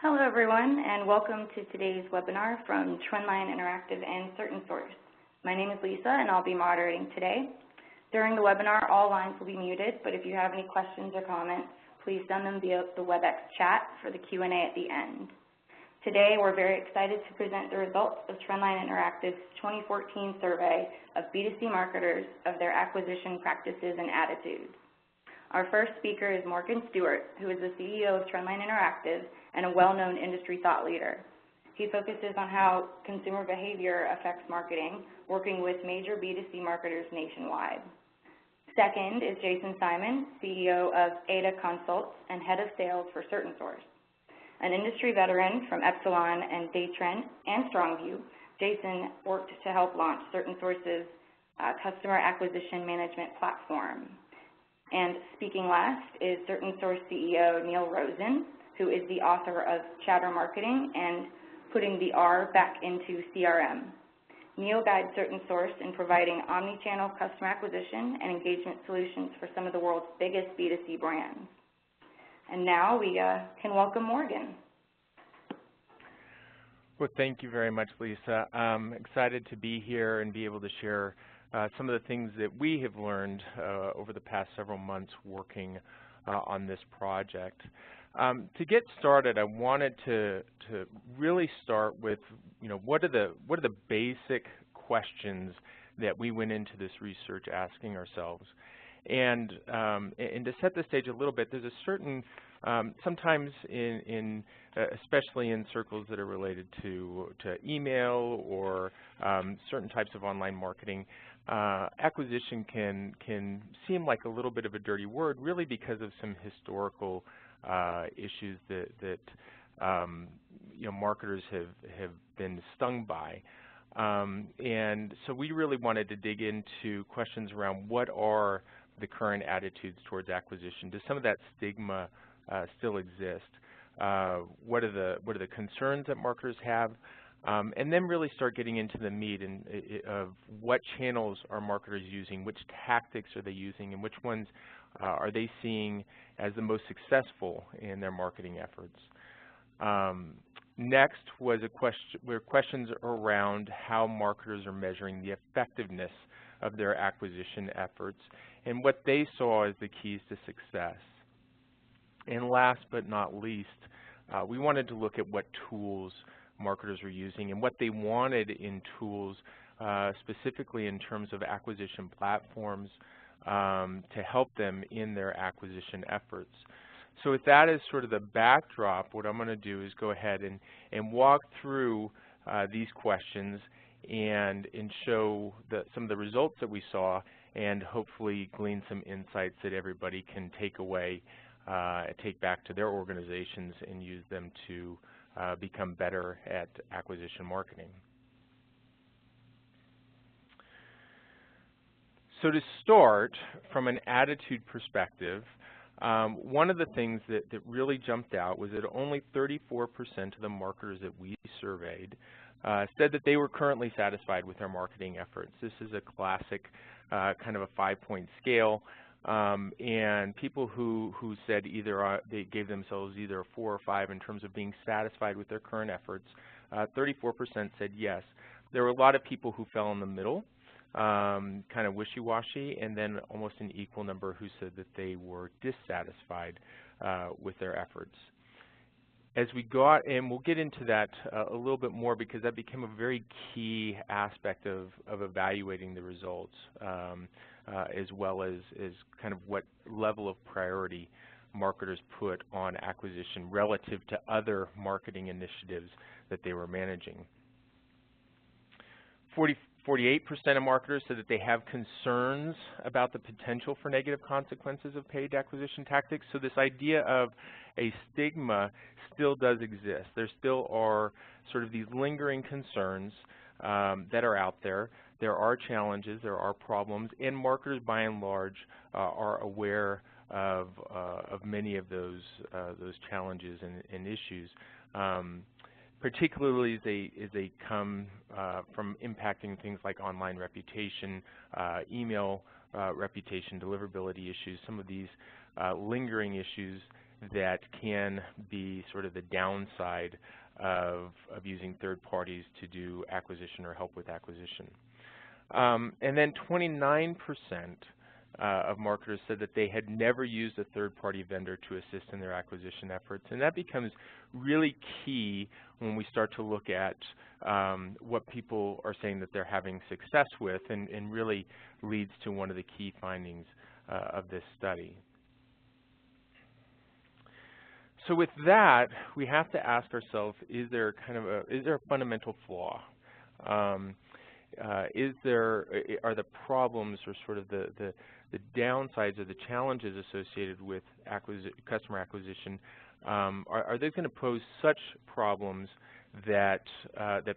Hello everyone, and welcome to today's webinar from Trendline Interactive and CertainSource. My name is Lisa, and I'll be moderating today. During the webinar, all lines will be muted, but if you have any questions or comments, please send them via the WebEx chat for the Q&A at the end. Today, we're very excited to present the results of Trendline Interactive's 2014 survey of B2C marketers of their acquisition practices and attitudes. Our first speaker is Morgan Stewart, who is the CEO of Trendline Interactive and a well-known industry thought leader. He focuses on how consumer behavior affects marketing, working with major B2C marketers nationwide. Second is Jason Simon, CEO of Ada Consults and Head of Sales for CertainSource. An industry veteran from Epsilon and Daytrend and Strongview, Jason worked to help launch CertainSource's customer acquisition management platform. And speaking last is CertainSource CEO Neil Rosen, who is the author of Chatter Marketing and Putting the R Back into CRM. Neil guides CertainSource in providing omnichannel customer acquisition and engagement solutions for some of the world's biggest B2C brands. And now we can welcome Morgan. Well, thank you very much, Lisa. I'm excited to be here and be able to share some of the things that we have learned over the past several months working on this project. To get started, I wanted to really start with, what are the basic questions that we went into this research asking ourselves. And to set the stage a little bit, there's a certain, sometimes especially in circles that are related to email or certain types of online marketing, acquisition can seem like a little bit of a dirty word, really because of some historical issues that marketers have been stung by. And so we really wanted to dig into questions around what are the current attitudes towards acquisition. Does some of that stigma still exist? What are the concerns that marketers have? And then really start getting into the meat of what channels are marketers using, which tactics are they using, and which ones are they seeing as the most successful in their marketing efforts. Next were questions around how marketers are measuring the effectiveness of their acquisition efforts and what they saw as the keys to success. And last but not least, we wanted to look at what tools marketers were using and what they wanted in tools, specifically in terms of acquisition platforms, to help them in their acquisition efforts. So with that as sort of the backdrop, what I'm going to do is go ahead and walk through these questions and show some of the results that we saw, and hopefully glean some insights that everybody can take away, take back to their organizations and use them to become better at acquisition marketing. So to start, from an attitude perspective, one of the things that really jumped out was that only 34% of the marketers that we surveyed said that they were currently satisfied with their marketing efforts. This is a classic kind of a 5-point scale. And people who said either they gave themselves either a 4 or 5 in terms of being satisfied with their current efforts, 34% said yes. There were a lot of people who fell in the middle, kind of wishy-washy, and then almost an equal number who said that they were dissatisfied with their efforts. As we got, and we'll get into that a little bit more because that became a very key aspect of evaluating the results, as well as kind of what level of priority marketers put on acquisition relative to other marketing initiatives that they were managing. 48% of marketers said that they have concerns about the potential for negative consequences of paid acquisition tactics. So this idea of a stigma still does exist. There still are sort of these lingering concerns that are out there. There are challenges, there are problems, and marketers by and large are aware of many of those challenges and issues. Particularly as they come from impacting things like online reputation, email reputation, deliverability issues. Some of these lingering issues that can be sort of the downside of using third parties to do acquisition or help with acquisition. And then 29% of marketers said that they had never used a third-party vendor to assist in their acquisition efforts. And that becomes really key when we start to look at what people are saying that they're having success with, and really leads to one of the key findings of this study. So with that, we have to ask ourselves, is there a fundamental flaw? Are the problems or sort of the downsides or the challenges associated with customer acquisition, are they going to pose such problems that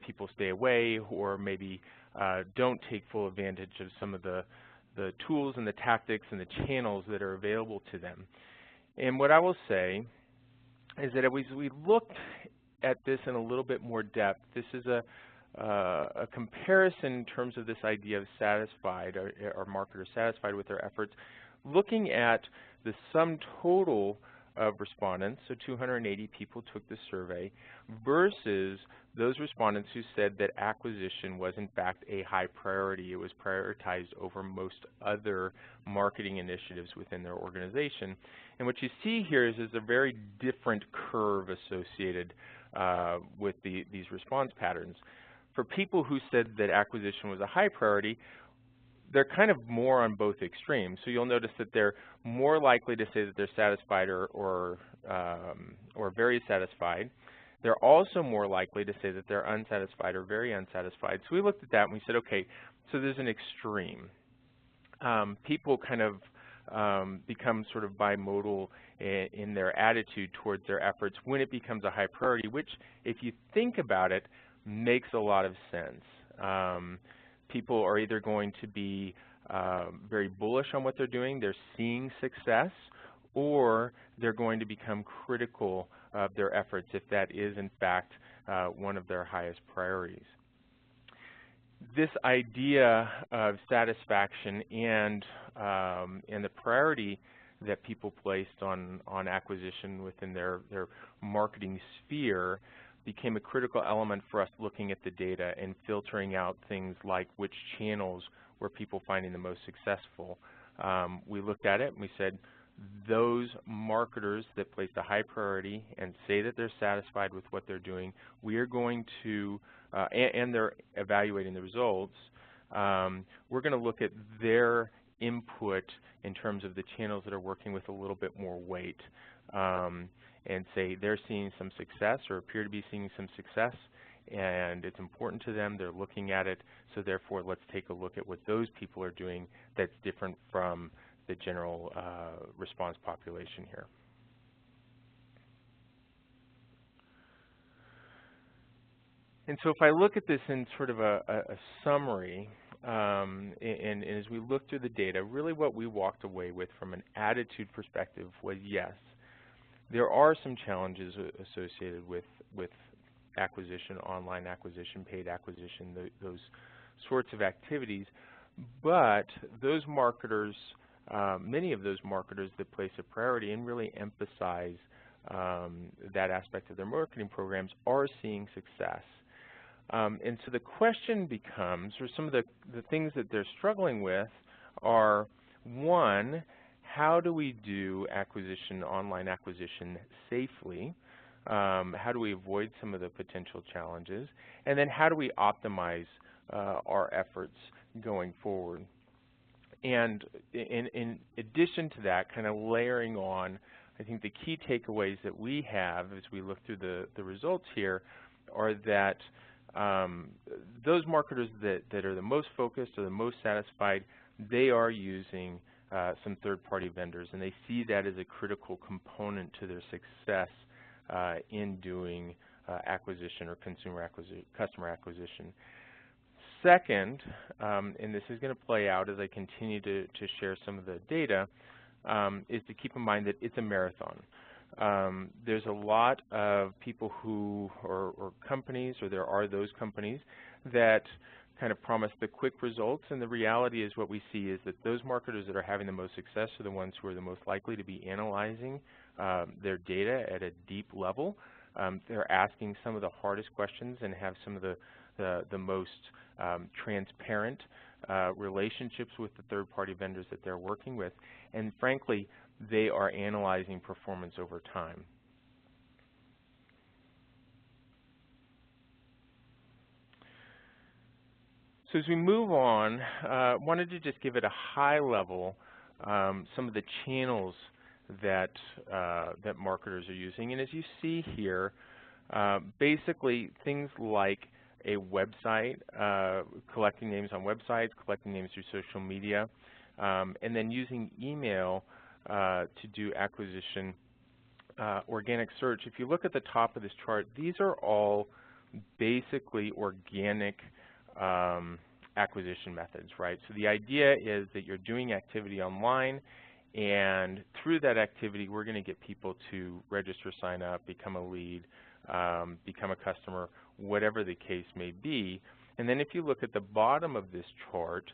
people stay away, or maybe don't take full advantage of some of the tools and the tactics and the channels that are available to them? And what I will say is that as we looked at this in a little bit more depth, this is a comparison in terms of this idea of satisfied, or marketers satisfied with their efforts, looking at the sum total of respondents, so 280 people took the survey, versus those respondents who said that acquisition was in fact a high priority. It was prioritized over most other marketing initiatives within their organization. And what you see here is a very different curve associated with these response patterns. For people who said that acquisition was a high priority, they're kind of more on both extremes. So you'll notice that they're more likely to say that they're satisfied or very satisfied. They're also more likely to say that they're unsatisfied or very unsatisfied. So we looked at that and we said, okay, so there's an extreme. People kind of become sort of bimodal in their attitude towards their efforts when it becomes a high priority, which, if you think about it, makes a lot of sense. People are either going to be very bullish on what they're doing, they're seeing success, or they're going to become critical of their efforts if that is in fact one of their highest priorities. This idea of satisfaction and the priority that people placed on acquisition within their marketing sphere became a critical element for us looking at the data and filtering out things like which channels were people finding the most successful. We looked at it and we said, those marketers that place a high priority and say that they're satisfied with what they're doing, we are going to, and they're evaluating the results, we're going to look at their input in terms of the channels that are working with a little bit more weight. And say they're seeing some success or appear to be seeing some success, and it's important to them, they're looking at it, so therefore let's take a look at what those people are doing that's different from the general response population here. And so if I look at this in sort of a summary, and as we look through the data, really what we walked away with from an attitude perspective was, yes, there are some challenges associated with acquisition, online acquisition, paid acquisition, those sorts of activities, but those marketers, many of those marketers that place a priority and really emphasize that aspect of their marketing programs are seeing success. And so the question becomes, or some of the things that they're struggling with are, one, how do we do acquisition, online acquisition safely? How do we avoid some of the potential challenges? And then how do we optimize our efforts going forward? And in addition to that, kind of layering on, I think the key takeaways that we have as we look through the results here are that those marketers that are the most focused or the most satisfied, they are using some third-party vendors, and they see that as a critical component to their success in doing acquisition or customer acquisition. Second, and this is going to play out as I continue to share some of the data, is to keep in mind that it's a marathon. There's a lot of people who, or companies, or there are those companies that kind of promise the quick results, and the reality is what we see is that those marketers that are having the most success are the ones who are the most likely to be analyzing their data at a deep level. They're asking some of the hardest questions and have some of the most transparent relationships with the third-party vendors that they're working with. And frankly, they are analyzing performance over time. So as we move on, wanted to just give it a high level, some of the channels that that marketers are using. And as you see here, basically things like a website, collecting names on websites, collecting names through social media, and then using email to do acquisition, organic search. If you look at the top of this chart, these are all basically organic acquisition methods, right? So the idea is that you're doing activity online, and through that activity, we're going to get people to register, sign up, become a lead, become a customer, whatever the case may be. And then if you look at the bottom of this chart,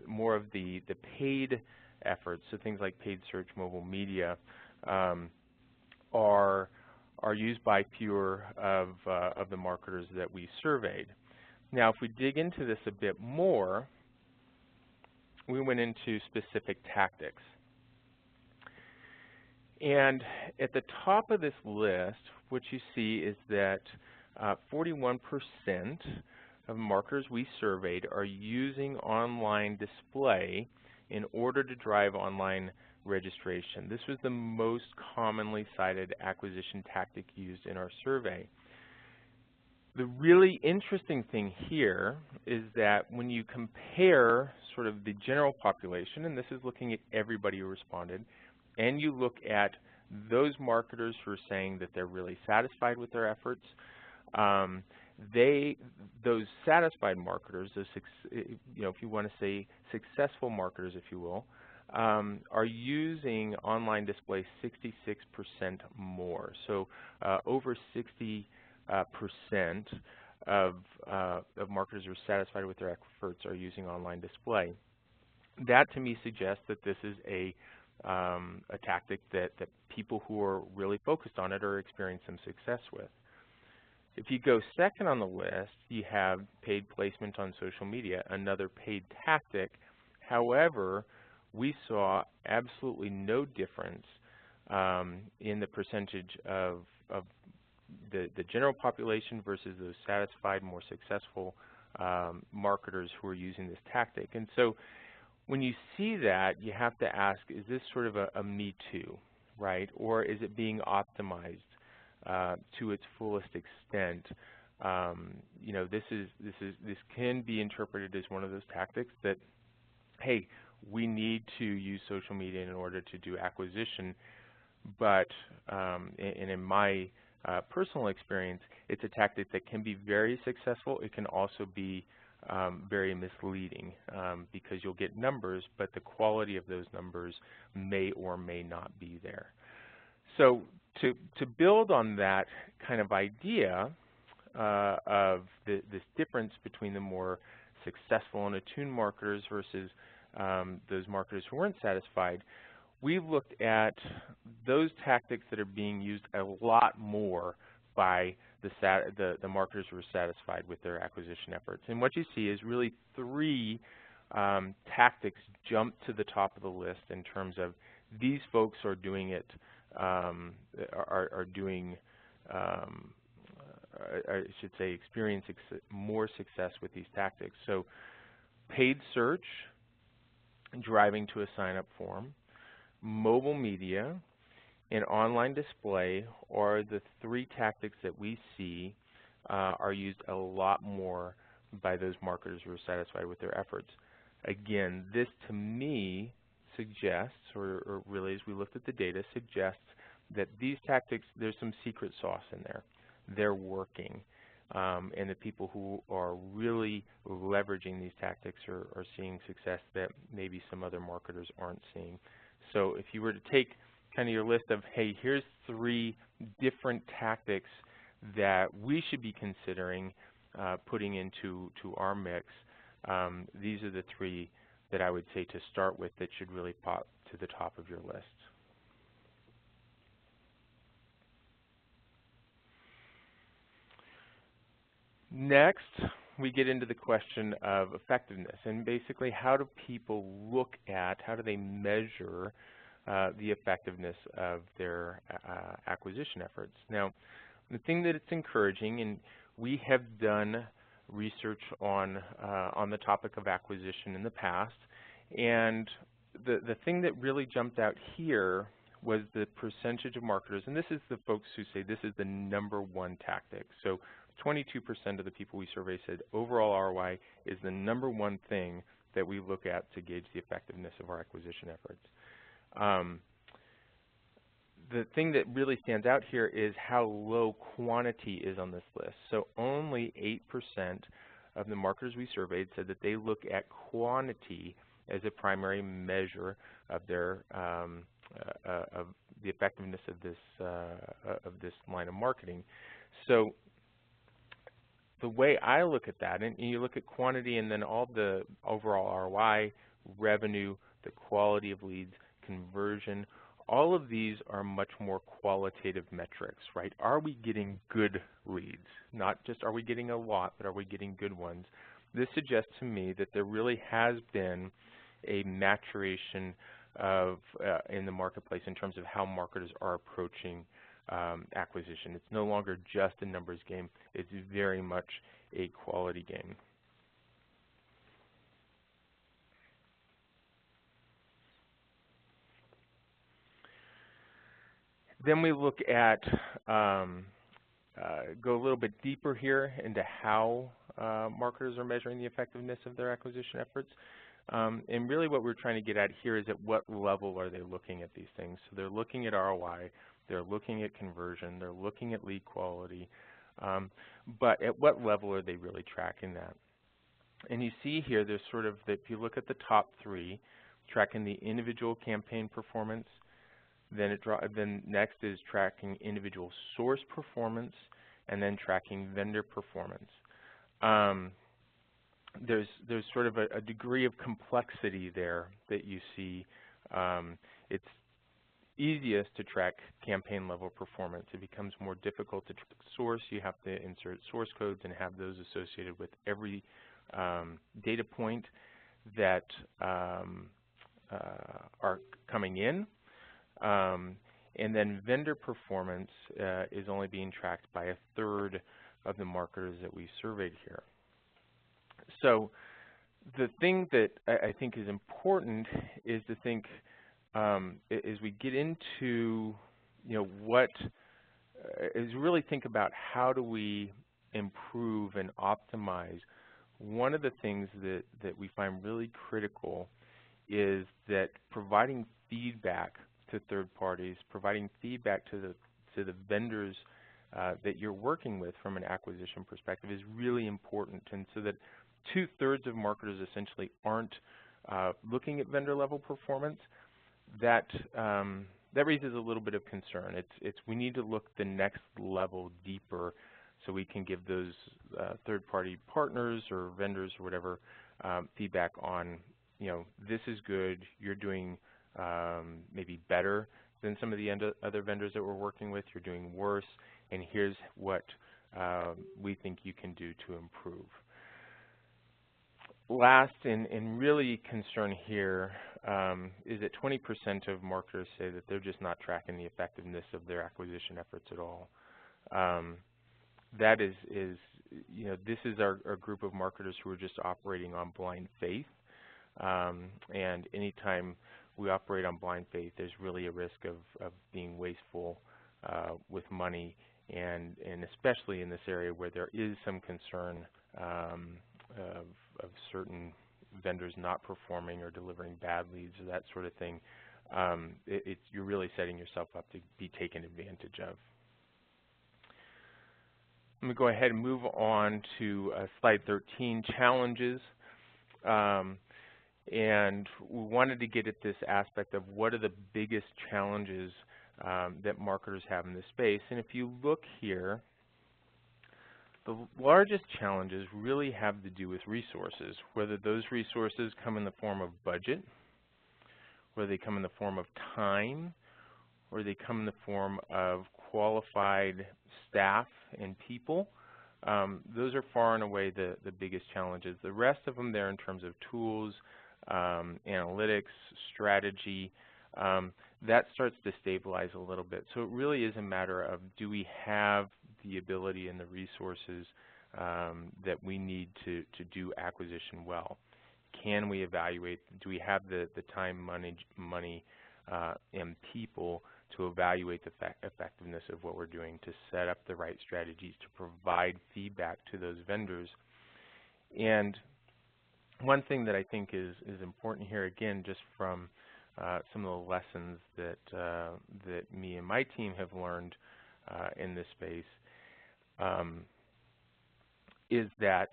more of the paid efforts, so things like paid search, mobile media, are used by fewer of the marketers that we surveyed. Now, if we dig into this a bit more, we went into specific tactics. And at the top of this list, what you see is that 41% of marketers we surveyed are using online display in order to drive online registration. This was the most commonly cited acquisition tactic used in our survey. The really interesting thing here is that when you compare sort of the general population, and this is looking at everybody who responded, and you look at those marketers who are saying that they're really satisfied with their efforts, those satisfied marketers, those if you want to say successful marketers, if you will, are using online display 66% more. So over 60% of marketers who are satisfied with their efforts are using online display. That to me suggests that this is a tactic that people who are really focused on it are experiencing some success with. If you go second on the list, you have paid placement on social media, another paid tactic. However, we saw absolutely no difference in the percentage of the general population versus those satisfied, more successful marketers who are using this tactic. And so when you see that, you have to ask, is this sort of a me too, right? Or is it being optimized to its fullest extent? This can be interpreted as one of those tactics that, hey, we need to use social media in order to do acquisition, but and in my personal experience, it's a tactic that can be very successful. It can also be very misleading because you'll get numbers, but the quality of those numbers may or may not be there. So to build on that kind of idea of this difference between the more successful and attuned marketers versus those marketers who weren't satisfied, we've looked at those tactics that are being used a lot more by the marketers who are satisfied with their acquisition efforts. And what you see is really three tactics jump to the top of the list in terms of these folks are doing it, I should say, experience more success with these tactics. So paid search, driving to a sign-up form, mobile media, and online display are the three tactics that we see are used a lot more by those marketers who are satisfied with their efforts. Again, this to me suggests, or really as we looked at the data, suggests that these tactics, there's some secret sauce in there. They're working. And the people who are really leveraging these tactics are seeing success that maybe some other marketers aren't seeing. So if you were to take kind of your list of, hey, here's three different tactics that we should be considering putting into our mix, these are the three that I would say to start with that should really pop to the top of your list. Next, we get into the question of effectiveness, and basically how do people look at, how do they measure the effectiveness of their acquisition efforts. Now, the thing that it's encouraging, and we have done research on the topic of acquisition in the past, and the thing that really jumped out here was the percentage of marketers, and this is the folks who say this is the #1 tactic. So 22% of the people we surveyed said overall ROI is the #1 thing that we look at to gauge the effectiveness of our acquisition efforts. The thing that really stands out here is how low quantity is on this list. So only 8% of the marketers we surveyed said that they look at quantity as a primary measure of their of the effectiveness of this line of marketing. So the way I look at that, and you look at quantity and then all the overall ROI, revenue, the quality of leads, conversion, all of these are much more qualitative metrics, right? Are we getting good leads? Not just are we getting a lot, but are we getting good ones? This suggests to me that there really has been a maturation of in the marketplace in terms of how marketers are approaching acquisition. It's no longer just a numbers game. It's very much a quality game. Then we look at, go a little bit deeper here into how marketers are measuring the effectiveness of their acquisition efforts. And really what we're trying to get at here is at what level are they looking at these things. So they're looking at ROI, they're looking at conversion, they're looking at lead quality, but at what level are they really tracking that? And you see here there's sort of, if you look at the top 3, tracking the individual campaign performance, then next is tracking individual source performance, and then tracking vendor performance. There's sort of a degree of complexity there that you see. It's easiest to track campaign level performance. It becomes more difficult to track source. You have to insert source codes and have those associated with every data point that are coming in. And then vendor performance is only being tracked by 1/3 of the marketers that we surveyed here. So the thing that I think is important is to think as we get into, is really think about how do we improve and optimize. One of the things that we find really critical is that providing feedback to third parties, providing feedback to the vendors that you're working with from an acquisition perspective is really important, and so that 2/3 of marketers essentially aren't looking at vendor level performance. That raises a little bit of concern. We need to look the next level deeper so we can give those third-party partners or vendors or whatever feedback on, this is good, you're doing maybe better than some of the other vendors that we're working with, you're doing worse, and here's what we think you can do to improve. Last, and really concern here, is that 20% of marketers say that they're just not tracking the effectiveness of their acquisition efforts at all. That is this is our group of marketers who are just operating on blind faith. And anytime we operate on blind faith, there's really a risk of being wasteful with money, and especially in this area where there is some concern of certain vendors not performing or delivering bad leads or that sort of thing. You're really setting yourself up to be taken advantage of. Let me go ahead and move on to slide 13, challenges. And we wanted to get at this aspect of what are the biggest challenges that marketers have in this space. And if you look here, the largest challenges really have to do with resources, whether those resources come in the form of budget, whether they come in the form of time, or they come in the form of qualified staff and people. those are far and away the biggest challenges. The rest of them there in terms of tools, analytics, strategy, that starts to stabilize a little bit. So it really is a matter of, do we have the ability and the resources that we need to do acquisition well? Can we evaluate? Do we have the time, money, and people to evaluate the effectiveness of what we're doing, to set up the right strategies, to provide feedback to those vendors? And one thing that I think is important here, again, just from some of the lessons that me and my team have learned in this space, is that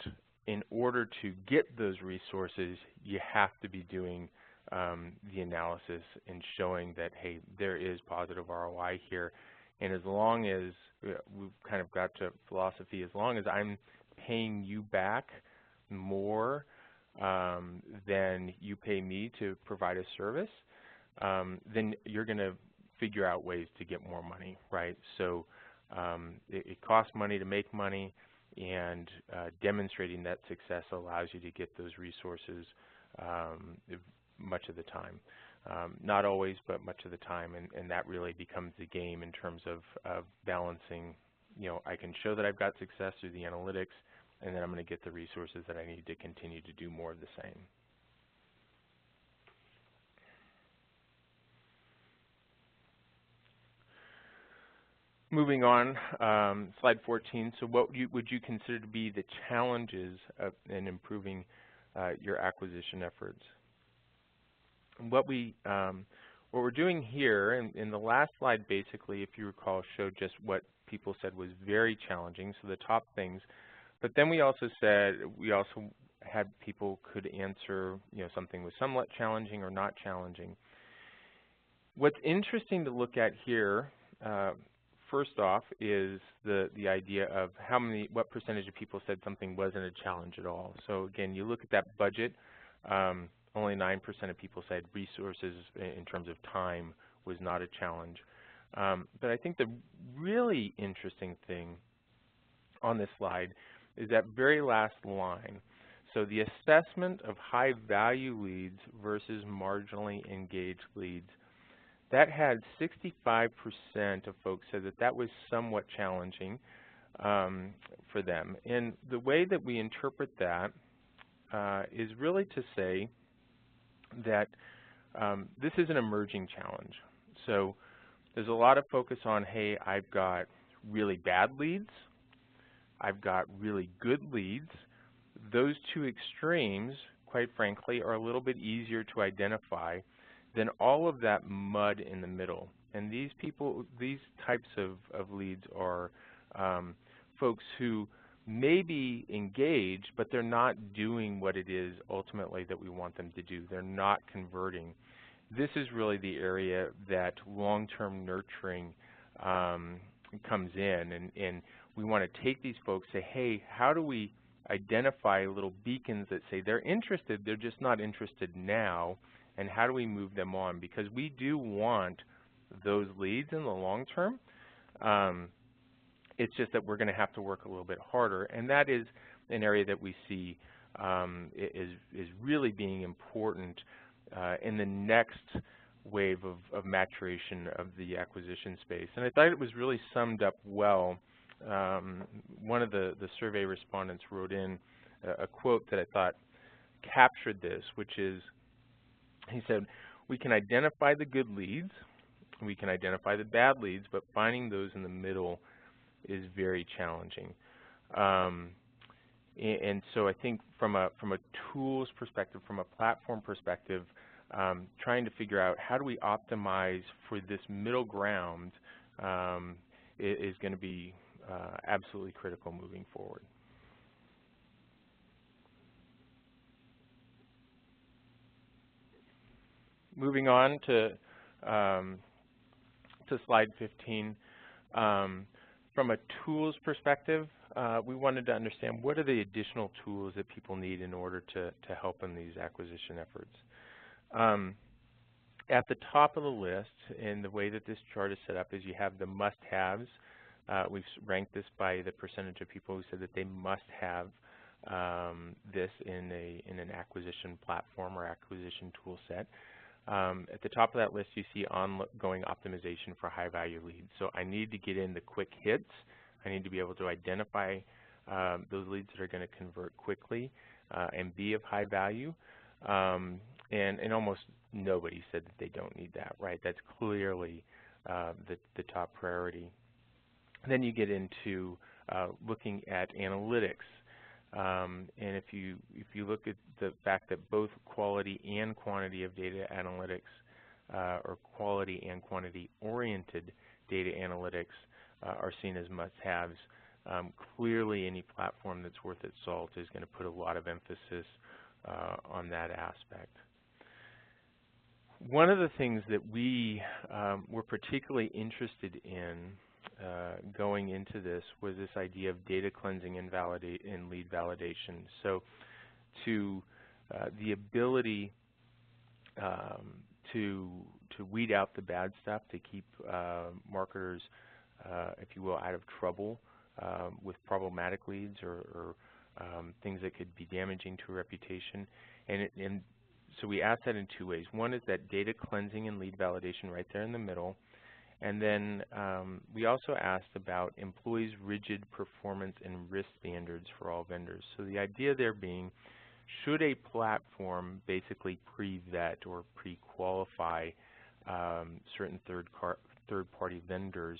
in order to get those resources, you have to be doing the analysis and showing that, hey, there is positive ROI here. And as long as we've kind of got to philosophy, as long as I'm paying you back more than you pay me to provide a service, then you're going to figure out ways to get more money, right? So it costs money to make money, and demonstrating that success allows you to get those resources much of the time. Not always, but much of the time, and that really becomes the game in terms of balancing, I can show that I've got success through the analytics, and then I'm going to get the resources that I need to continue to do more of the same. Moving on, slide 14. So what would you consider to be the challenges in improving your acquisition efforts? And what we're doing here, in the last slide, basically, if you recall, showed just what people said was very challenging, so the top things. But then we also had people could answer, something was somewhat challenging or not challenging. What's interesting to look at here, first off, is the idea of what percentage of people said something wasn't a challenge at all. So again, you look at that budget, only 9% of people said resources in terms of time was not a challenge. But I think the really interesting thing on this slide is that very last line. So the assessment of high value leads versus marginally engaged leads. That had 65% of folks said that was somewhat challenging for them. And the way that we interpret that is really to say that this is an emerging challenge. So there's a lot of focus on, hey, I've got really bad leads, I've got really good leads. Those two extremes, quite frankly, are a little bit easier to identify than all of that mud in the middle. And these types of leads are folks who may be engaged, but they're not doing what it is ultimately that we want them to do. They're not converting. This is really the area that long-term nurturing comes in, and we want to take these folks, say, hey, how do we identify little beacons that say they're interested, they're just not interested now, and how do we move them on? Because we do want those leads in the long term. It's just that we're going to have to work a little bit harder, and that is an area that we see is really being important in the next wave of maturation of the acquisition space. And I thought it was really summed up well. One of the survey respondents wrote in a quote that I thought captured this, which is, he said, we can identify the good leads, we can identify the bad leads, but finding those in the middle is very challenging. And so I think from a tools perspective, from a platform perspective, trying to figure out how do we optimize for this middle ground is going to be absolutely critical moving forward. Moving on to slide 15. From a tools perspective, we wanted to understand what are the additional tools that people need in order to help in these acquisition efforts. At the top of the list, and the way that this chart is set up, is you have the must-haves. We've ranked this by the percentage of people who said that they must have this in an acquisition platform or acquisition tool set. At the top of that list, you see ongoing optimization for high-value leads. So I need to get in the quick hits. I need to be able to identify those leads that are going to convert quickly and be of high value. And almost nobody said that they don't need that, right? That's clearly the top priority. Then you get into looking at analytics. And if you look at the fact that both quality and quantity of data analytics or quality and quantity-oriented data analytics are seen as must-haves, clearly any platform that's worth its salt is going to put a lot of emphasis on that aspect. One of the things that we were particularly interested in going into this was this idea of data cleansing and lead validation. So to the ability to weed out the bad stuff, to keep marketers, if you will, out of trouble with problematic leads or things that could be damaging to a reputation. And so we asked that in two ways. One is that data cleansing and lead validation right there in the middle. And then we also asked about employees' rigid performance and risk standards for all vendors. So the idea there being, should a platform basically pre-vet or pre-qualify certain third-party vendors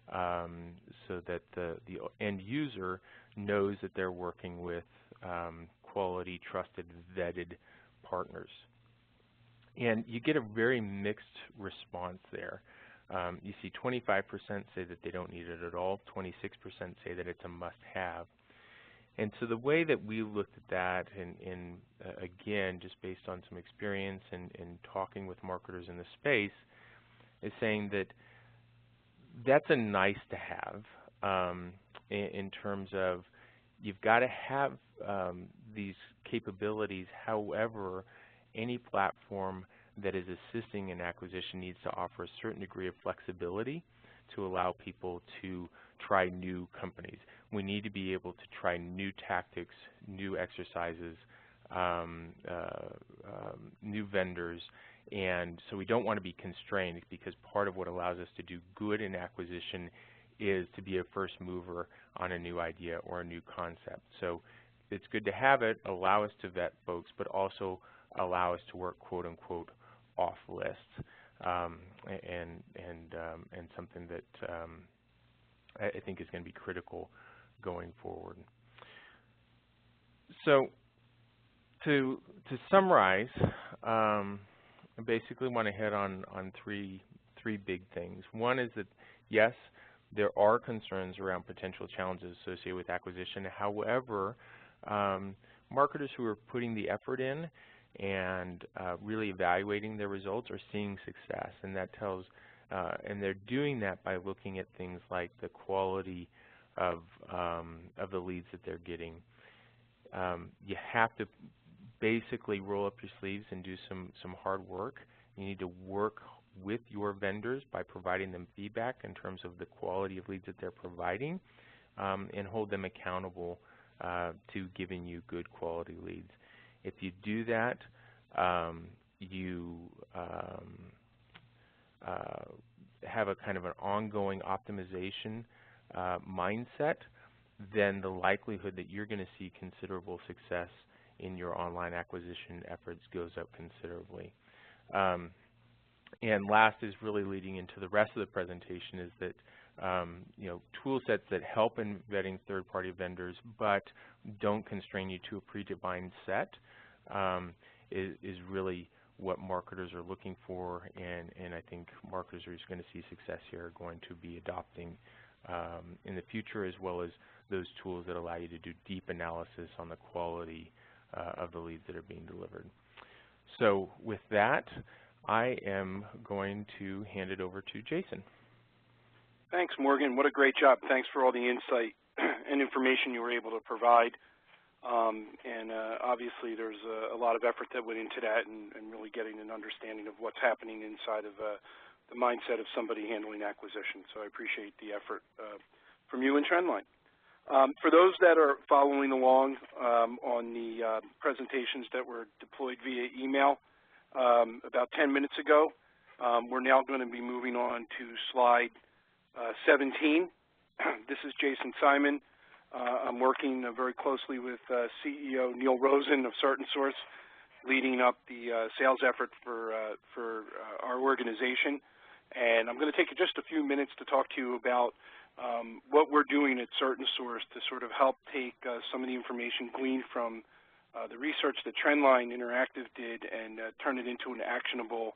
so that the end user knows that they're working with quality, trusted, vetted partners? And you get a very mixed response there. You see 25% say that they don't need it at all, 26% say that it's a must-have. And so the way that we looked at that, and again, just based on some experience and talking with marketers in the space, is saying that that's a nice to have in terms of you've got to have these capabilities. However, any platform that is assisting in acquisition needs to offer a certain degree of flexibility to allow people to try new companies. We need to be able to try new tactics, new exercises, new vendors, and so we don't want to be constrained, because part of what allows us to do good in acquisition is to be a first mover on a new idea or a new concept. So it's good to have it, allow us to vet folks, but also allow us to work quote unquote off list, and something that I think is going to be critical going forward. So to summarize, I basically want to hit on three big things. One is that yes, there are concerns around potential challenges associated with acquisition. However, marketers who are putting the effort in and really evaluating their results are seeing success, and that tells, and they're doing that by looking at things like the quality of the leads that they're getting. You have to basically roll up your sleeves and do some hard work. You need to work with your vendors by providing them feedback in terms of the quality of leads that they're providing, and hold them accountable to giving you good quality leads. If you do that, you have a kind of an ongoing optimization mindset, then the likelihood that you're going to see considerable success in your online acquisition efforts goes up considerably. And last is really leading into the rest of the presentation is that tool sets that help in vetting third-party vendors but don't constrain you to a predefined set is really what marketers are looking for, and I think marketers are just going to see success here are going to be adopting in the future, as well as those tools that allow you to do deep analysis on the quality of the leads that are being delivered. So with that, I am going to hand it over to Jason. Thanks, Morgan. What a great job. Thanks for all the insight and information you were able to provide. Obviously, there's a lot of effort that went into that and really getting an understanding of what's happening inside of the mindset of somebody handling acquisition. So I appreciate the effort from you and Trendline. For those that are following along on the presentations that were deployed via email about 10 minutes ago, we're now going to be moving on to slide 17. This is Jason Simon. I'm working very closely with CEO Neil Rosen of CertainSource, leading up the sales effort for our organization. And I'm going to take just a few minutes to talk to you about what we're doing at CertainSource to sort of help take some of the information gleaned from the research that Trendline Interactive did and turn it into an actionable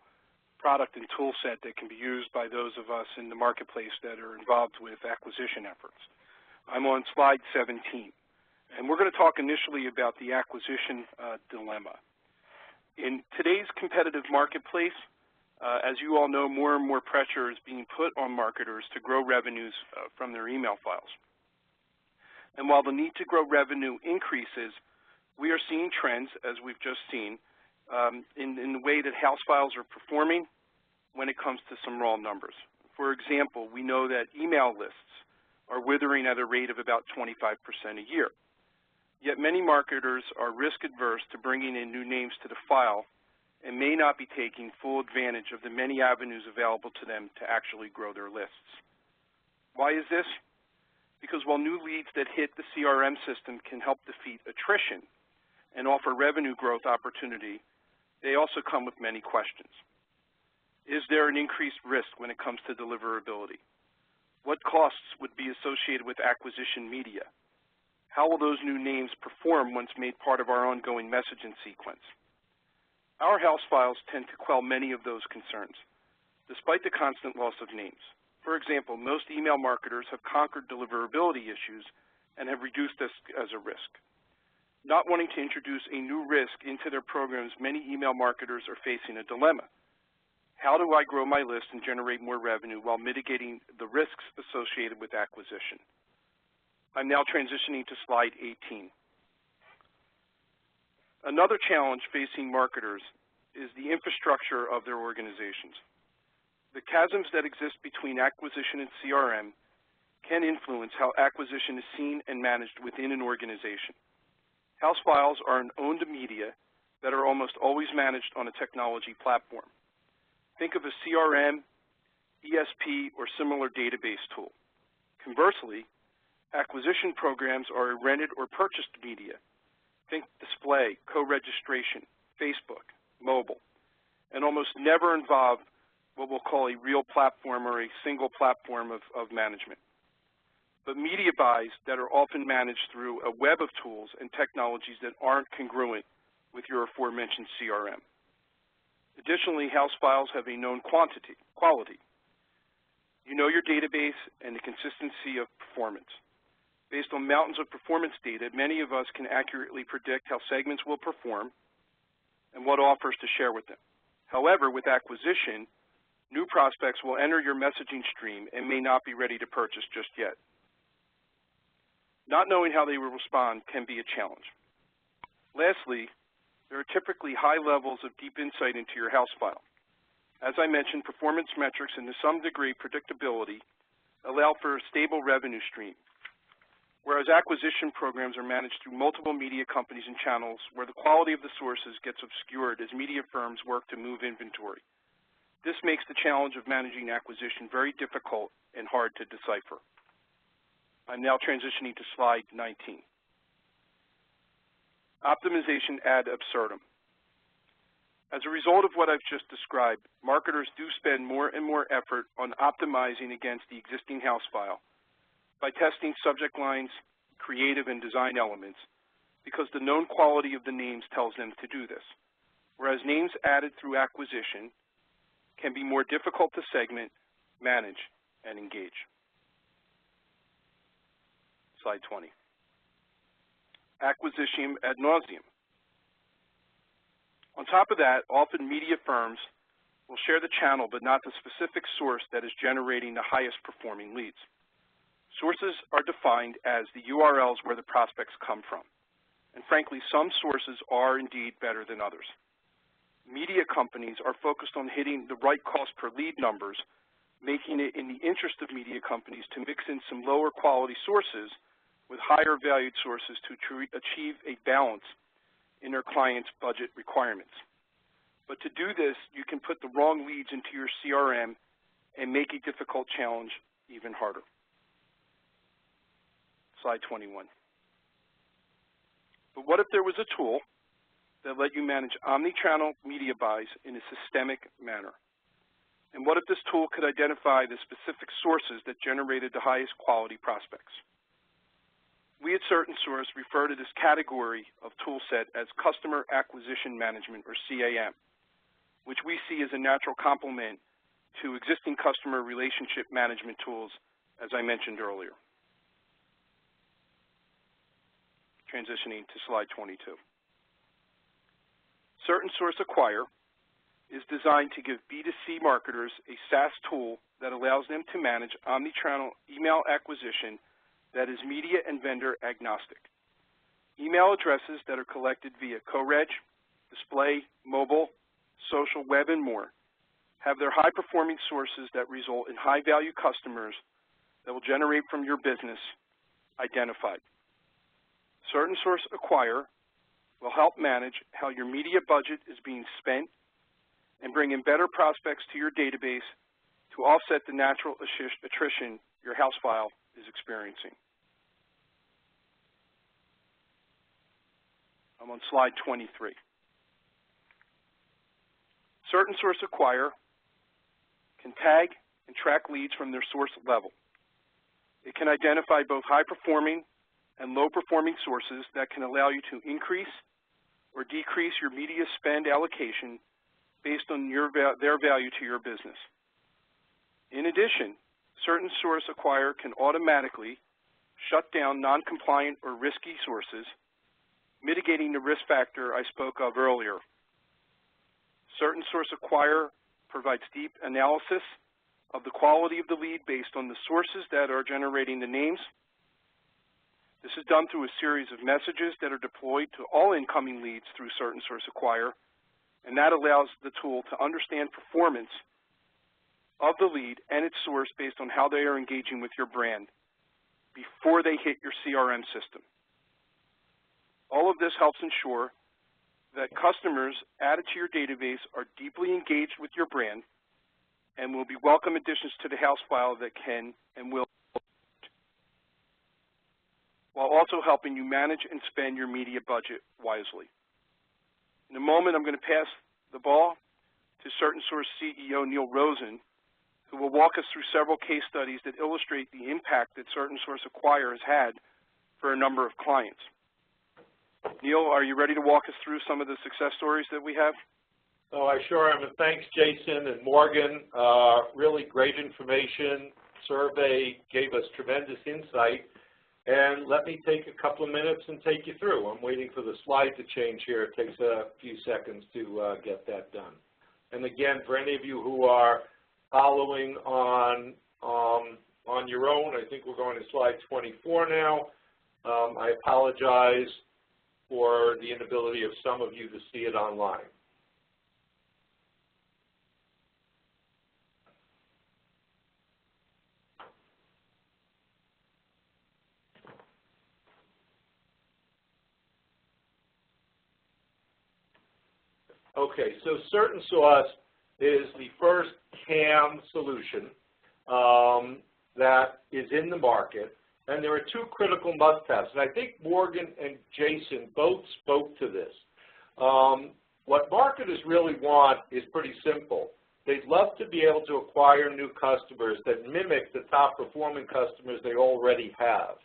product and tool set that can be used by those of us in the marketplace that are involved with acquisition efforts. I'm on slide 17, and we're going to talk initially about the acquisition dilemma. In today's competitive marketplace, as you all know, more and more pressure is being put on marketers to grow revenues from their email files. And while the need to grow revenue increases, we are seeing trends, as we've just seen, in the way that house files are performing when it comes to some raw numbers. For example, we know that email lists are withering at a rate of about 25% a year. Yet many marketers are risk adverse to bringing in new names to the file and may not be taking full advantage of the many avenues available to them to actually grow their lists. Why is this? Because while new leads that hit the CRM system can help defeat attrition and offer revenue growth opportunity, they also come with many questions. Is there an increased risk when it comes to deliverability? What costs would be associated with acquisition media? How will those new names perform once made part of our ongoing messaging sequence? Our house files tend to quell many of those concerns, despite the constant loss of names. For example, most email marketers have conquered deliverability issues and have reduced this as a risk. Not wanting to introduce a new risk into their programs, many email marketers are facing a dilemma. How do I grow my list and generate more revenue while mitigating the risks associated with acquisition? I'm now transitioning to slide 18. Another challenge facing marketers is the infrastructure of their organizations. The chasms that exist between acquisition and CRM can influence how acquisition is seen and managed within an organization. House files are an owned media that are almost always managed on a technology platform. Think of a CRM, ESP, or similar database tool. Conversely, acquisition programs are a rented or purchased media. Think display, co-registration, Facebook, mobile, and almost never involve what we'll call a real platform or a single platform of management. But media buys that are often managed through a web of tools and technologies that aren't congruent with your aforementioned CRM. Additionally, house files have a known quality. You know your database and the consistency of performance. Based on mountains of performance data, many of us can accurately predict how segments will perform and what offers to share with them. However, with acquisition, new prospects will enter your messaging stream and may not be ready to purchase just yet. Not knowing how they will respond can be a challenge. Lastly, there are typically high levels of deep insight into your house file. As I mentioned, performance metrics and to some degree predictability allow for a stable revenue stream, whereas acquisition programs are managed through multiple media companies and channels where the quality of the sources gets obscured as media firms work to move inventory. This makes the challenge of managing acquisition very difficult and hard to decipher. I'm now transitioning to slide 19. Optimization ad absurdum. As a result of what I've just described, marketers do spend more and more effort on optimizing against the existing house file by testing subject lines, creative and design elements, because the known quality of the names tells them to do this, whereas names added through acquisition can be more difficult to segment, manage, and engage. Slide 20. Acquisition ad nauseum. On top of that, often media firms will share the channel but not the specific source that is generating the highest performing leads. Sources are defined as the URLs where the prospects come from. And frankly, some sources are indeed better than others. Media companies are focused on hitting the right cost per lead numbers making it in the interest of media companies to mix in some lower quality sources with higher valued sources to achieve a balance in their clients' budget requirements. But to do this, you can put the wrong leads into your CRM and make a difficult challenge even harder. Slide 21. But what if there was a tool that let you manage omnichannel media buys in a systemic manner? And what if this tool could identify the specific sources that generated the highest quality prospects? We at CertainSource refer to this category of tool set as Customer Acquisition Management, or CAM, which we see as a natural complement to existing customer relationship management tools, as I mentioned earlier. Transitioning to slide 22. CertainSource Acquire is designed to give B2C marketers a SaaS tool that allows them to manage omnichannel email acquisition that is media and vendor agnostic. Email addresses that are collected via co-reg, display, mobile, social, web, and more have their high-performing sources that result in high-value customers that will generate from your business identified. CertainSource Acquire will help manage how your media budget is being spent and bring in better prospects to your database to offset the natural attrition your house file is experiencing. I'm on slide 23. CertainSource Acquire can tag and track leads from their source level. It can identify both high-performing and low-performing sources that can allow you to increase or decrease your media spend allocation based on their value to your business. In addition, CertainSource Acquire can automatically shut down non-compliant or risky sources, mitigating the risk factor I spoke of earlier. CertainSource Acquire provides deep analysis of the quality of the lead based on the sources that are generating the names. This is done through a series of messages that are deployed to all incoming leads through CertainSource Acquire, and that allows the tool to understand performance of the lead and its source based on how they are engaging with your brand before they hit your CRM system. All of this helps ensure that customers added to your database are deeply engaged with your brand and will be welcome additions to the house file that can and will, while also helping you manage and spend your media budget wisely. In a moment, I'm going to pass the ball to CertainSource CEO Neil Rosen, who will walk us through several case studies that illustrate the impact that CertainSource Acquire has had for a number of clients. Neil, are you ready to walk us through some of the success stories that we have? Oh, I sure am, and thanks, Jason and Morgan. Really great information. Survey gave us tremendous insight. And let me take a couple of minutes and take you through. I'm waiting for the slide to change here. It takes a few seconds to get that done. And again, for any of you who are following on your own, I think we're going to slide 24 now. I apologize for the inability of some of you to see it online. Okay, so CertainSource is the first CAM solution that is in the market, and there are two critical must-haves. And I think Morgan and Jason both spoke to this. What marketers really want is pretty simple. They'd love to be able to acquire new customers that mimic the top-performing customers they already have.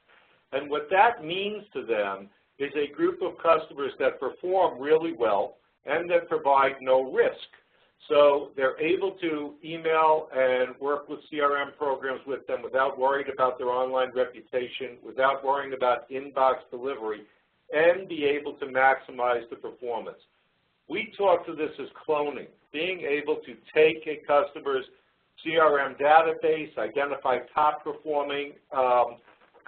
And what that means to them is a group of customers that perform really well and that provide no risk. So they're able to email and work with CRM programs with them without worrying about their online reputation, without worrying about inbox delivery, and be able to maximize the performance. We talk to this as cloning, being able to take a customer's CRM database, identify top-performing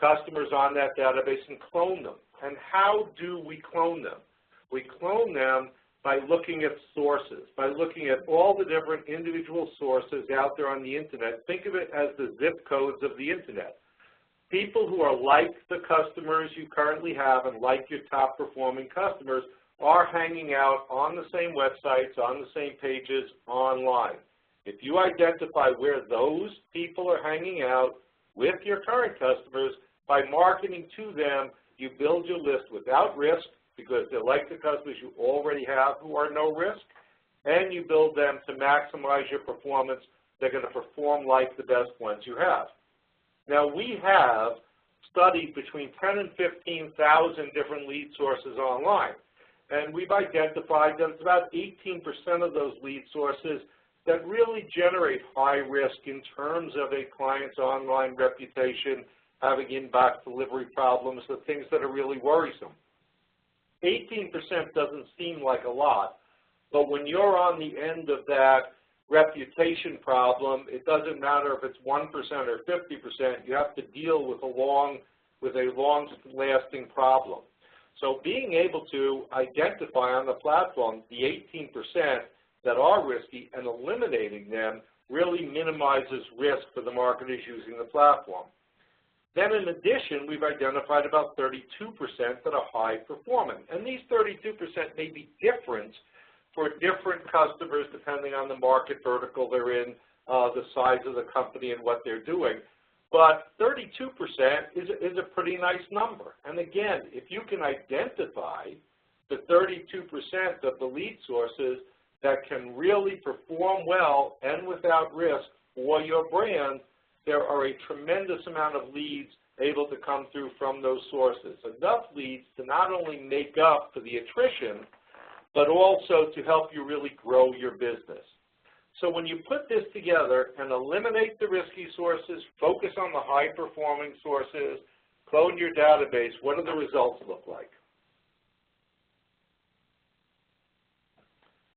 customers on that database, and clone them. And how do we clone them? We clone them by looking at sources, by looking at all the different individual sources out there on the Internet. Think of it as the zip codes of the Internet. People who are like the customers you currently have and like your top performing customers are hanging out on the same websites, on the same pages, online. If you identify where those people are hanging out with your current customers, by marketing to them, you build your list without risk because they're like the customers you already have who are no risk, and you build them to maximize your performance. They're going to perform like the best ones you have. Now, we have studied between 10 and 15,000 different lead sources online, and we've identified that it's about 18% of those lead sources that really generate high risk in terms of a client's online reputation, having inbox delivery problems, the things that are really worrisome. 18% doesn't seem like a lot, but when you're on the end of that reputation problem, it doesn't matter if it's 1% or 50%, you have to deal with a long-lasting problem. So being able to identify on the platform the 18% that are risky and eliminating them really minimizes risk for the marketers using the platform. Then in addition, we've identified about 32% that are high performing. And these 32% may be different for different customers depending on the market vertical they're in, the size of the company and what they're doing. But 32% is a pretty nice number. And again, if you can identify the 32% of the lead sources that can really perform well and without risk for your brand, there are a tremendous amount of leads able to come through from those sources. Enough leads to not only make up for the attrition, but also to help you really grow your business. So when you put this together and eliminate the risky sources, focus on the high-performing sources, clone your database, what do the results look like?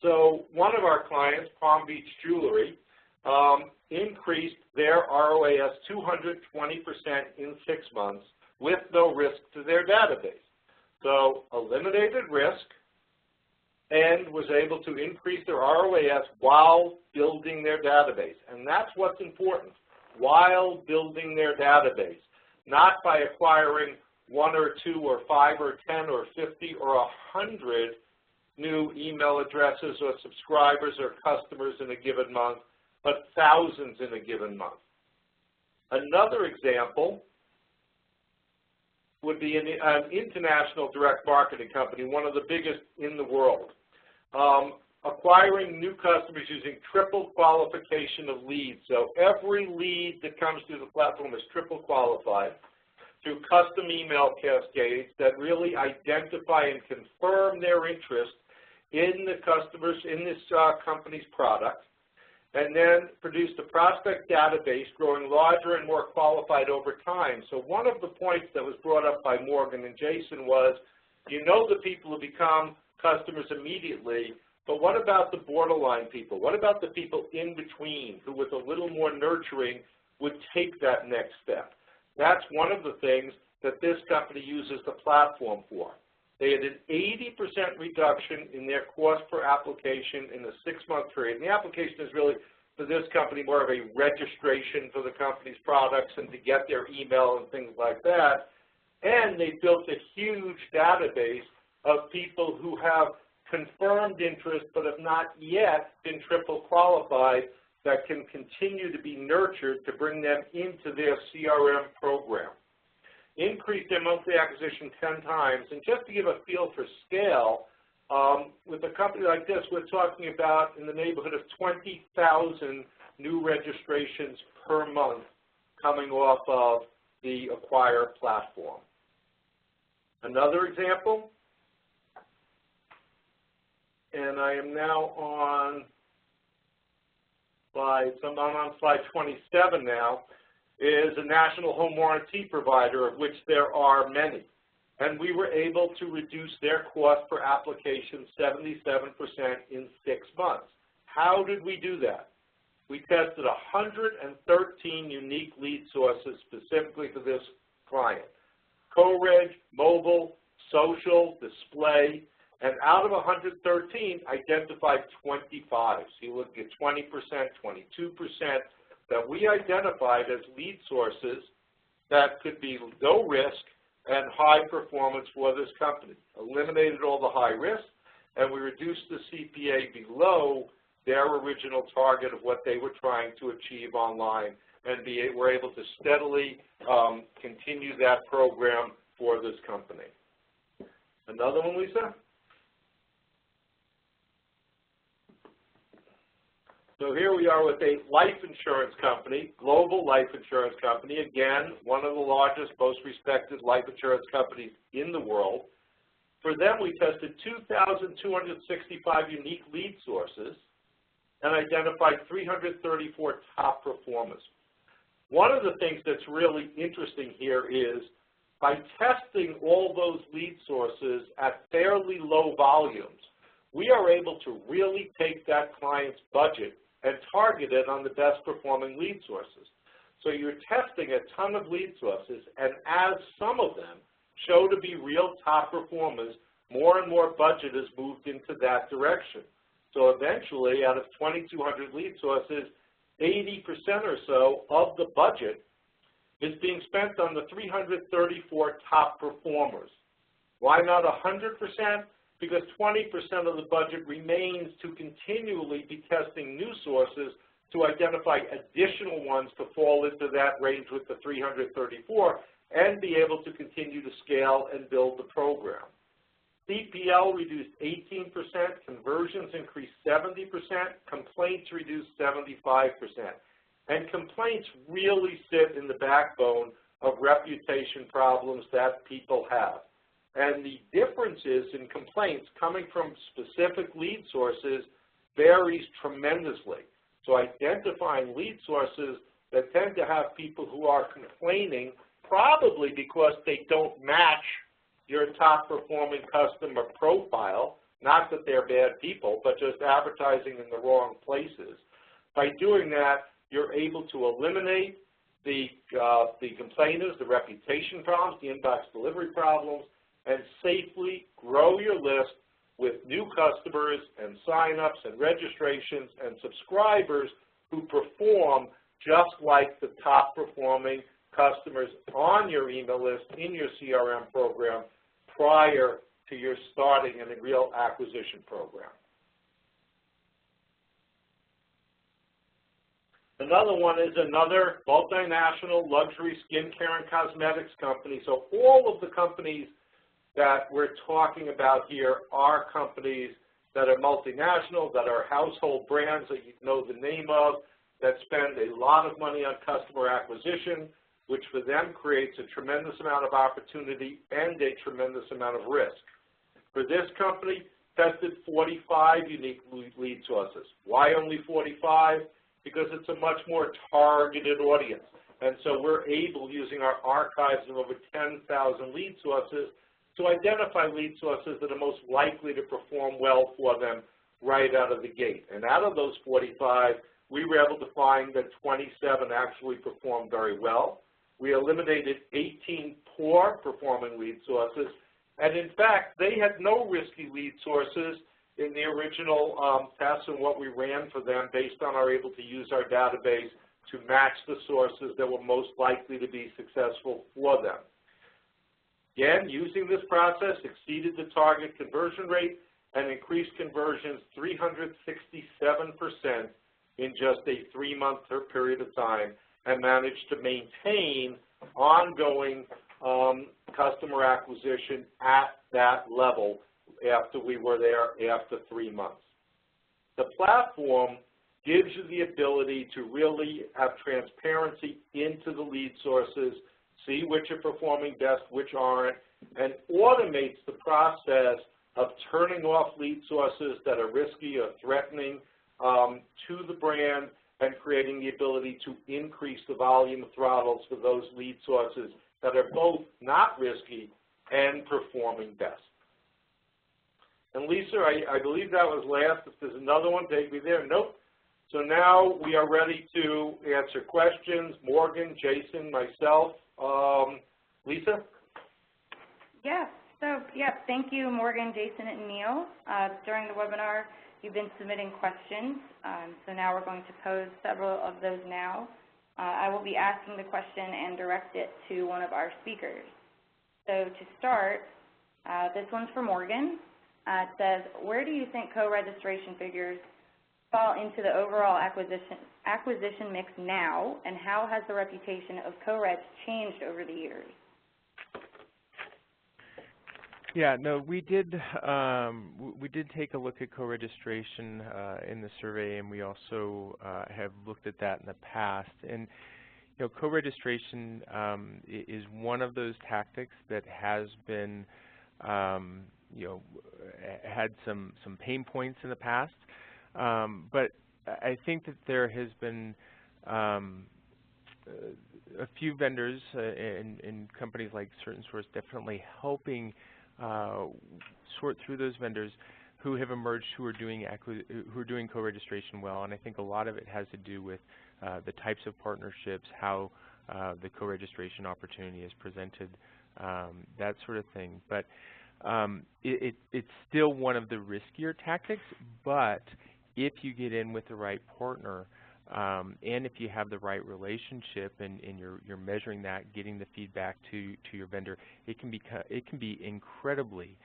So one of our clients, Palm Beach Jewelry, increased their ROAS 220% in 6 months with no risk to their database. So eliminated risk and was able to increase their ROAS while building their database. And that's what's important, while building their database, not by acquiring 1 or 2 or 5 or 10 or 50 or 100 new email addresses or subscribers or customers in a given month, but thousands in a given month. Another example would be an international direct marketing company, one of the biggest in the world, acquiring new customers using triple qualification of leads. So every lead that comes through the platform is triple qualified through custom email cascades that really identify and confirm their interest in the customers, in this company's product, and then produced a prospect database growing larger and more qualified over time. So one of the points that was brought up by Morgan and Jason was, you know the people who become customers immediately, but what about the borderline people? What about the people in between who, with a little more nurturing, would take that next step? That's one of the things that this company uses the platform for. They had an 80% reduction in their cost per application in a 6-month period. And the application is really, for this company, more of a registration for the company's products and to get their email and things like that. And they built a huge database of people who have confirmed interest but have not yet been triple qualified that can continue to be nurtured to bring them into their CRM program. Increased their monthly acquisition 10 times. And just to give a feel for scale, with a company like this, we're talking about in the neighborhood of 20,000 new registrations per month coming off of the Acquire platform. Another example, and I am now on slide, so I'm on slide 27 now, is a national home warranty provider, of which there are many. And we were able to reduce their cost per application 77% in 6 months. How did we do that? We tested 113 unique lead sources specifically for this client. Co-reg, mobile, social, display, And out of 113, identified 25. So you look at 20%, 22% that we identified as lead sources that could be low risk and high performance for this company. Eliminated all the high risk, and we reduced the CPA below their original target of what they were trying to achieve online, and were able to steadily continue that program for this company. Another one, Lisa? So here we are with a life insurance company, global life insurance company. Again, one of the largest, most respected life insurance companies in the world. For them, we tested 2,265 unique lead sources and identified 334 top performers. One of the things that's really interesting here is by testing all those lead sources at fairly low volumes, we are able to really take that client's budget and target it on the best performing lead sources. So you're testing a ton of lead sources, and as some of them show to be real top performers, more and more budget is moved into that direction. So eventually, out of 2,200 lead sources, 80% or so of the budget is being spent on the 334 top performers. Why not 100%? Because 20% of the budget remains to continually be testing new sources to identify additional ones to fall into that range with the 334 and be able to continue to scale and build the program. CPL reduced 18%, conversions increased 70%, complaints reduced 75%. And complaints really sit in the backbone of reputation problems that people have. And the differences in complaints coming from specific lead sources varies tremendously. So identifying lead sources that tend to have people who are complaining, probably because they don't match your top performing customer profile, not that they're bad people, but just advertising in the wrong places. By doing that, you're able to eliminate the complainers, the reputation problems, the inbox delivery problems, and safely grow your list with new customers and sign-ups and registrations and subscribers who perform just like the top performing customers on your email list in your CRM program prior to your starting in a real acquisition program. Another one is another multinational luxury skincare and cosmetics company. So all of the companies that we're talking about here are companies that are multinational, that are household brands that you know the name of, that spend a lot of money on customer acquisition, which for them creates a tremendous amount of opportunity and a tremendous amount of risk. For this company, tested 45 unique lead sources. Why only 45? Because it's a much more targeted audience. And so we're able, using our archives of over 10,000 lead sources, to identify lead sources that are most likely to perform well for them right out of the gate. And out of those 45, we were able to find that 27 actually performed very well. We eliminated 18 poor performing lead sources. And in fact, they had no risky lead sources in the original tests and what we ran for them based on our able to use our database to match the sources that were most likely to be successful for them. Again, using this process, exceeded the target conversion rate and increased conversions 367% in just a 3-month period of time, and managed to maintain ongoing customer acquisition at that level after we were there after 3 months. The platform gives you the ability to really have transparency into the lead sources, see which are performing best, which aren't, and automates the process of turning off lead sources that are risky or threatening to the brand, and creating the ability to increase the volume throttles for those lead sources that are both not risky and performing best. And Lisa, I believe that was last. If there's another one, take me there. Nope. So now we are ready to answer questions. Morgan, Jason, myself. Lisa? Yes. So, yeah, thank you, Morgan, Jason, and Neil. During the webinar, you've been submitting questions, so now we're going to pose several of those now. I will be asking the question and direct it to one of our speakers. So to start, this one's for Morgan. It says, where do you think co-registration figures fall into the overall acquisition mix now, and how has the reputation of co-reg changed over the years? Yeah, no, we did take a look at co-registration in the survey, and we also have looked at that in the past. And you know, co-registration is one of those tactics that has been, you know, had some pain points in the past. But I think that there has been a few vendors and companies like CertainSource definitely helping sort through those vendors who have emerged who are doing co-registration well, and I think a lot of it has to do with the types of partnerships, how the co-registration opportunity is presented, that sort of thing. But it's still one of the riskier tactics, but if you get in with the right partner, and if you have the right relationship and you're measuring that, getting the feedback to your vendor, it can be incredibly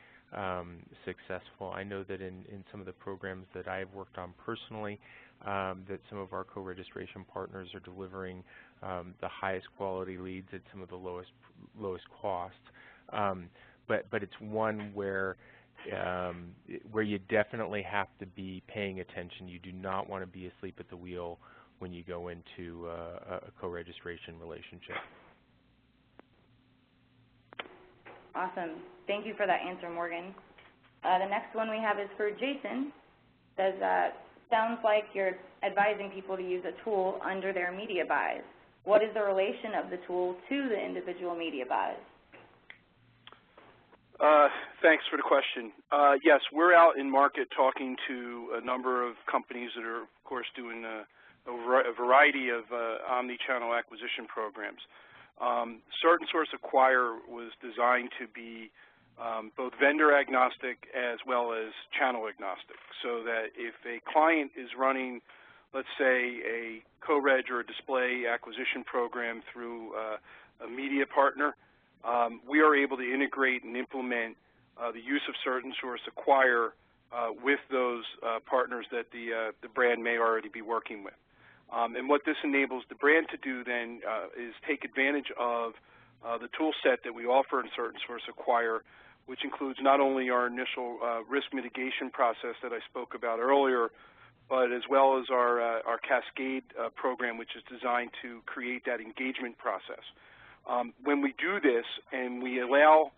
successful. I know that in some of the programs that I've worked on personally, that some of our co-registration partners are delivering the highest quality leads at some of the lowest cost. But it's one where you definitely have to be paying attention. You do not want to be asleep at the wheel when you go into a co-registration relationship. Awesome. Thank you for that answer, Morgan. The next one we have is for Jason. Says, sounds like you're advising people to use a tool under their media buys. What is the relation of the tool to the individual media buys? Thanks for the question. Yes, we're out in market talking to a number of companies that are, of course, doing a variety of omni-channel acquisition programs. CertainSource Acquire was designed to be both vendor agnostic as well as channel agnostic, so that if a client is running, let's say, a co-reg or a display acquisition program through a media partner, we are able to integrate and implement the use of CertainSource Acquire with those partners that the brand may already be working with. And what this enables the brand to do then is take advantage of the tool set that we offer in CertainSource Acquire, which includes not only our initial risk mitigation process that I spoke about earlier, but as well as our Cascade program, which is designed to create that engagement process. When we do this and we allow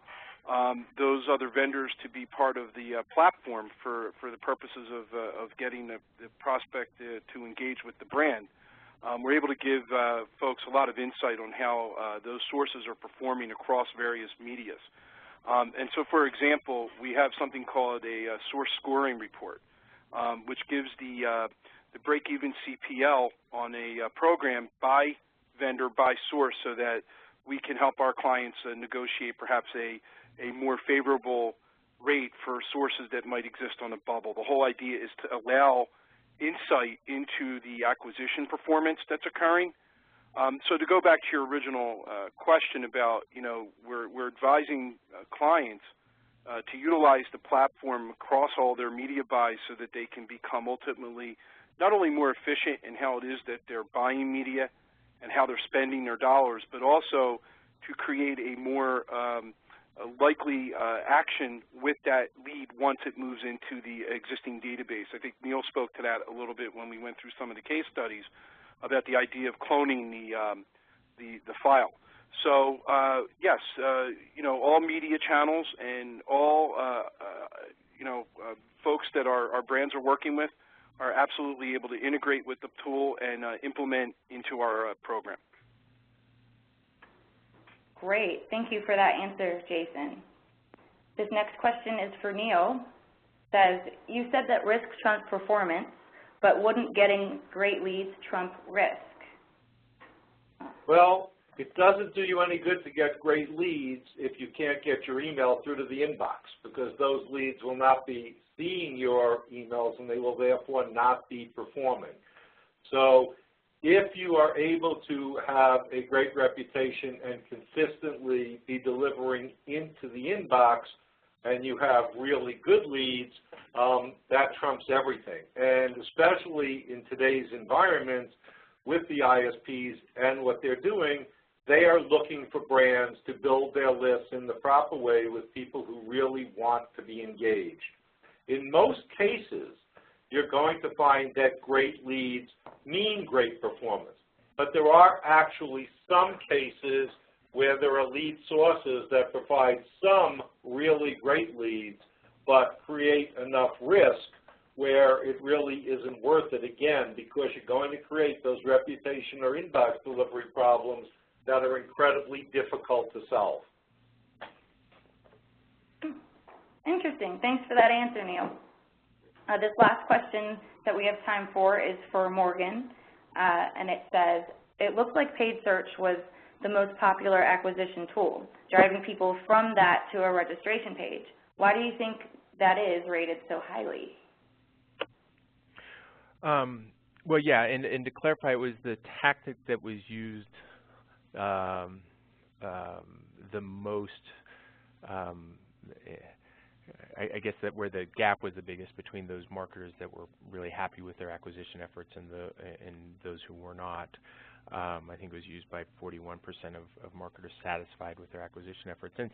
those other vendors to be part of the platform for the purposes of getting the prospect to engage with the brand, we're able to give folks a lot of insight on how those sources are performing across various medias. And so, for example, we have something called a source scoring report, which gives the break-even CPL on a program by vendor, by source, so that we can help our clients negotiate perhaps a more favorable rate for sources that might exist on a bubble. The whole idea is to allow insight into the acquisition performance that's occurring. So to go back to your original question about, we're advising clients to utilize the platform across all their media buys so that they can become ultimately not only more efficient in how it is that they're buying media and how they're spending their dollars, but also to create a more likely action with that lead once it moves into the existing database. I think Neil spoke to that a little bit when we went through some of the case studies about the idea of cloning the file. So yes, all media channels and all folks that our brands are working with are absolutely able to integrate with the tool and implement into our program. Great. Thank you for that answer, Jason. This next question is for Neil. It says, you said that risk trumps performance, but wouldn't getting great leads trump risk? Well, It doesn't do you any good to get great leads if you can't get your email through to the inbox, because those leads will not be seeing your emails and they will therefore not be performing. So if you are able to have a great reputation and consistently be delivering into the inbox, and you have really good leads, that trumps everything. And especially in today's environment with the ISPs and what they're doing, they are looking for brands to build their lists in the proper way with people who really want to be engaged. In most cases, you're going to find that great leads mean great performance. But there are actually some cases where there are lead sources that provide some really great leads but create enough risk where it really isn't worth it, again, because you're going to create those reputation or inbox delivery problems that are incredibly difficult to solve. Interesting. Thanks for that answer, Neil. This last question that we have time for is for Morgan, and it says, it looks like paid search was the most popular acquisition tool, driving people from that to a registration page. Why do you think that is rated so highly? Well, yeah, and to clarify, it was the tactic that was used the most, I guess that where the gap was the biggest between those marketers that were really happy with their acquisition efforts and those who were not. I think it was used by 41% of marketers satisfied with their acquisition efforts. And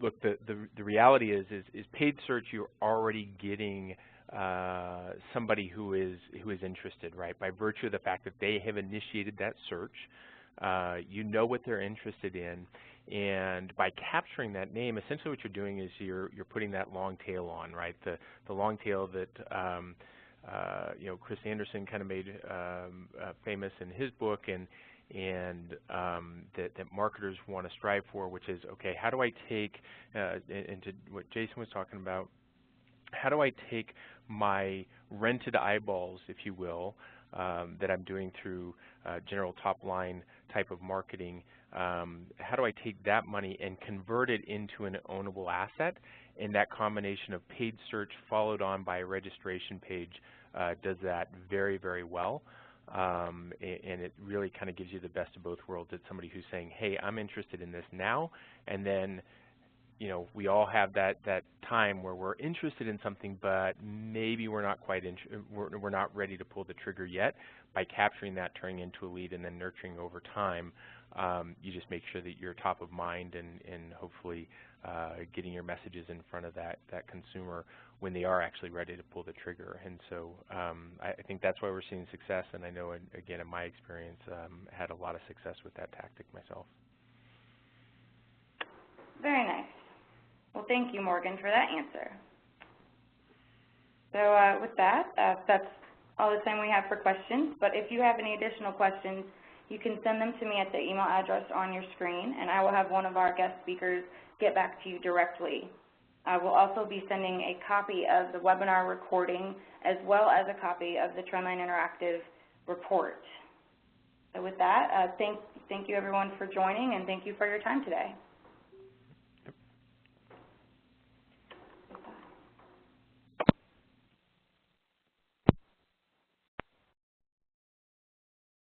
look, the reality is paid search, you're already getting somebody who is interested, right? By virtue of the fact that they have initiated that search, you know what they're interested in, and by capturing that name, essentially what you're doing is you're putting that long tail on, right? The long tail that you know, Chris Anderson kind of made famous in his book, and that marketers want to strive for, which is, okay, how do I take, into what Jason was talking about, how do I take my rented eyeballs, if you will, that I'm doing through general top line type of marketing, how do I take that money and convert it into an ownable asset? And that combination of paid search followed on by a registration page does that very, very well. And it really kind of gives you the best of both worlds. It's somebody who's saying, hey, I'm interested in this now, and then, you know, we all have that time where we're interested in something, but maybe we're not quite we're not ready to pull the trigger yet. By capturing that, turning into a lead, and then nurturing over time, you just make sure that you're top of mind and hopefully getting your messages in front of that consumer when they are actually ready to pull the trigger. And so I think that's why we're seeing success. And I know, again, in my experience, had a lot of success with that tactic myself. Very nice. Well, thank you, Morgan, for that answer. So with that, that's all the time we have for questions. But if you have any additional questions, you can send them to me at the email address on your screen, and I will have one of our guest speakers get back to you directly. I will also be sending a copy of the webinar recording as well as a copy of the Trendline Interactive report. So with that, thank you everyone for joining, and thank you for your time today.